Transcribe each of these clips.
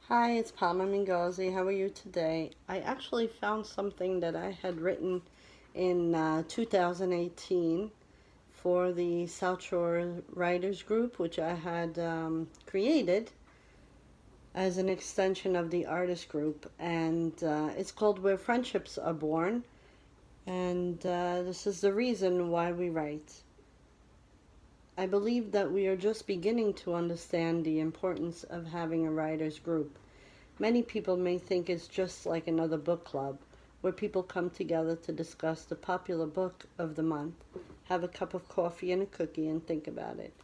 Hi, it's Palma Mingozzi. How are you today? I actually found something that I had written in 2018 for the South Shore Writers Group, which I had created as an extension of the artist group. And it's called Where Friendships Are Born. And this is the reason why we write. I believe that we are just beginning to understand the importance of having a writers group. Many people may think it's just like another book club, where people come together to discuss the popular book of the month, have a cup of coffee and a cookie, and think about it.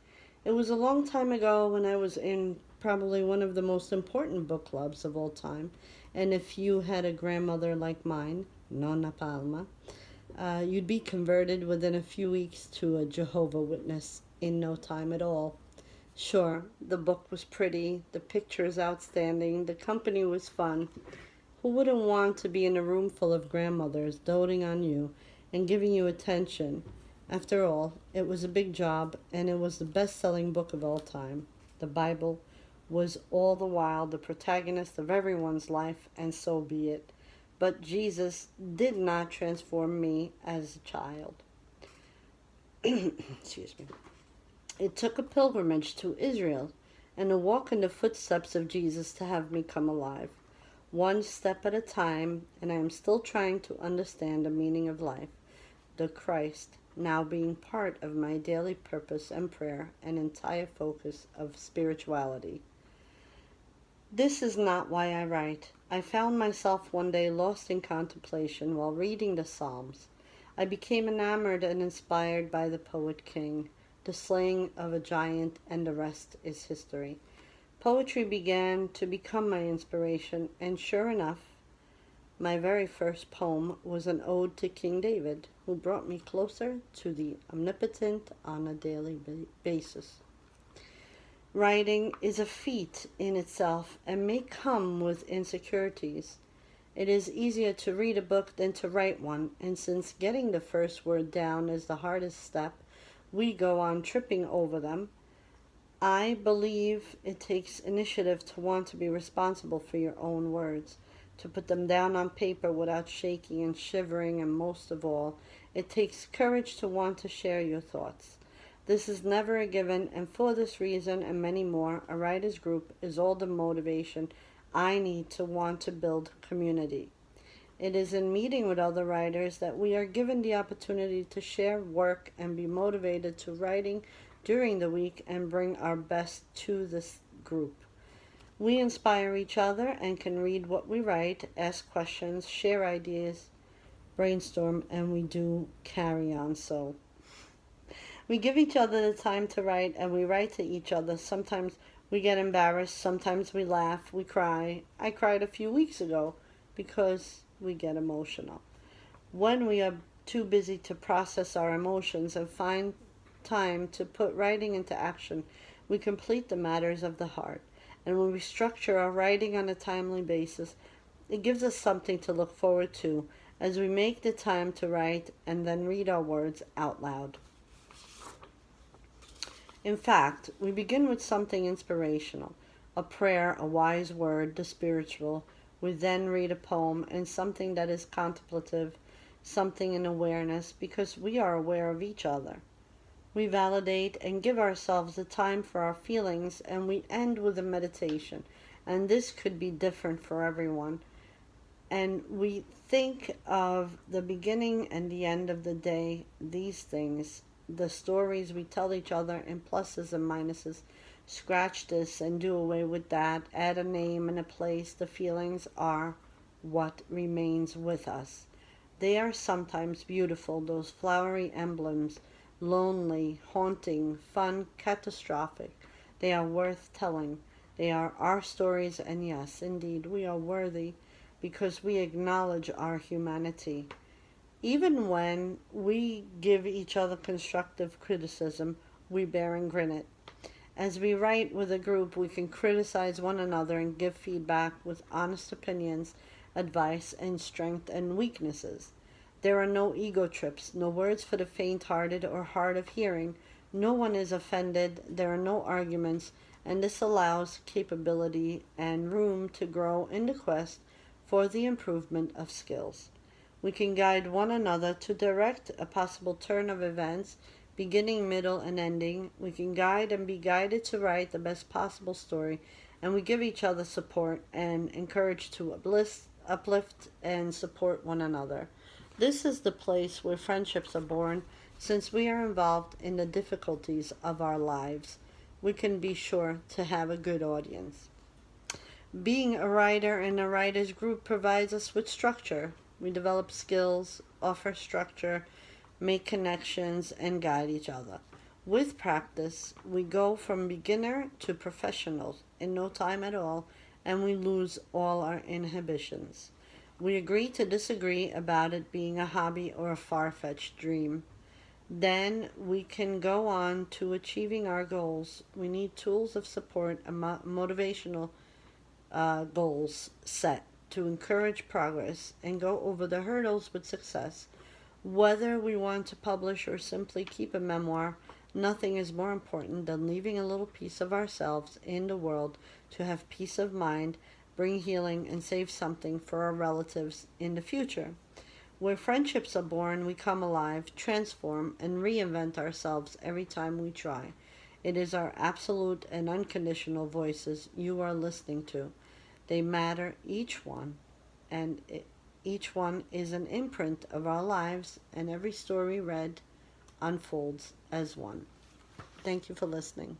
It was a long time ago when I was in probably one of the most important book clubs of all time, and if you had a grandmother like mine, Nonna Palma, you'd be converted within a few weeks to a Jehovah Witness in no time at all. Sure, the book was pretty, the pictures outstanding, the company was fun. Who wouldn't want to be in a room full of grandmothers doting on you and giving you attention? After all, it was a big job and it was the best selling book of all time. The Bible was all the while the protagonist of everyone's life, and so be it. But Jesus did not transform me as a child. Excuse me. It took a pilgrimage to Israel and a walk in the footsteps of Jesus to have me come alive. One step at a time, and I am still trying to understand the meaning of life, the Christ now being part of my daily purpose and prayer and entire focus of spirituality. This is not why I write. I found myself one day lost in contemplation while reading the Psalms. I became enamored and inspired by the poet king, the slaying of a giant, and the rest is history. Poetry began to become my inspiration, and sure enough, my very first poem was an ode to King David, who brought me closer to the omnipotent on a daily basis. Writing is a feat in itself and may come with insecurities. It is easier to read a book than to write one, and since getting the first word down is the hardest step, we go on tripping over them. I believe it takes initiative to want to be responsible for your own words, to put them down on paper without shaking and shivering, and most of all, it takes courage to want to share your thoughts. This is never a given, and for this reason and many more, a writers group is all the motivation I need to want to build community. It is in meeting with other writers that we are given the opportunity to share work and be motivated to writing during the week and bring our best to this group. We inspire each other and can read what we write, ask questions, share ideas, brainstorm, and we do carry on so. We give each other the time to write and we write to each other. Sometimes we get embarrassed, sometimes we laugh, we cry. I cried a few weeks ago because we get emotional. When we are too busy to process our emotions and find time to put writing into action, we complete the matters of the heart. And when we structure our writing on a timely basis, it gives us something to look forward to as we make the time to write and then read our words out loud. In fact, we begin with something inspirational, a prayer, a wise word, the spiritual. We then read a poem and something that is contemplative, something in awareness, because we are aware of each other. We validate and give ourselves the time for our feelings, and we end with a meditation. And this could be different for everyone. And we think of the beginning and the end of the day, these things, the stories we tell each other in pluses and minuses. Scratch this and do away with that. Add a name and a place. The feelings are what remains with us. They are sometimes beautiful, those flowery emblems, lonely, haunting, fun, catastrophic. They are worth telling. They are our stories, and yes, indeed, we are worthy because we acknowledge our humanity. Even when we give each other constructive criticism, we bear and grin it. As we write with a group, we can criticize one another and give feedback with honest opinions, advice, and strengths and weaknesses. There are no ego trips, no words for the faint-hearted or hard of hearing. No one is offended. There are no arguments, and this allows capability and room to grow in the quest for the improvement of skills. We can guide one another to direct a possible turn of events, beginning, middle, and ending. We can guide and be guided to write the best possible story, and we give each other support and encourage to uplift and support one another. This is the place where friendships are born, since we are involved in the difficulties of our lives. We can be sure to have a good audience. Being a writer in a writer's group provides us with structure. We develop skills, offer structure, make connections, and guide each other. With practice, we go from beginner to professional in no time at all, and we lose all our inhibitions. We agree to disagree about it being a hobby or a far fetched dream. Then we can go on to achieving our goals. We need tools of support and motivational goals set to encourage progress and go over the hurdles with success. Whether we want to publish or simply keep a memoir, nothing is more important than leaving a little piece of ourselves in the world to have peace of mind, bring healing, and save something for our relatives in the future. Where friendships are born, we come alive, transform, and reinvent ourselves every time we try. It is our absolute and unconditional voices you are listening to. They matter, each one, and each one is an imprint of our lives, and every story read unfolds as one. Thank you for listening.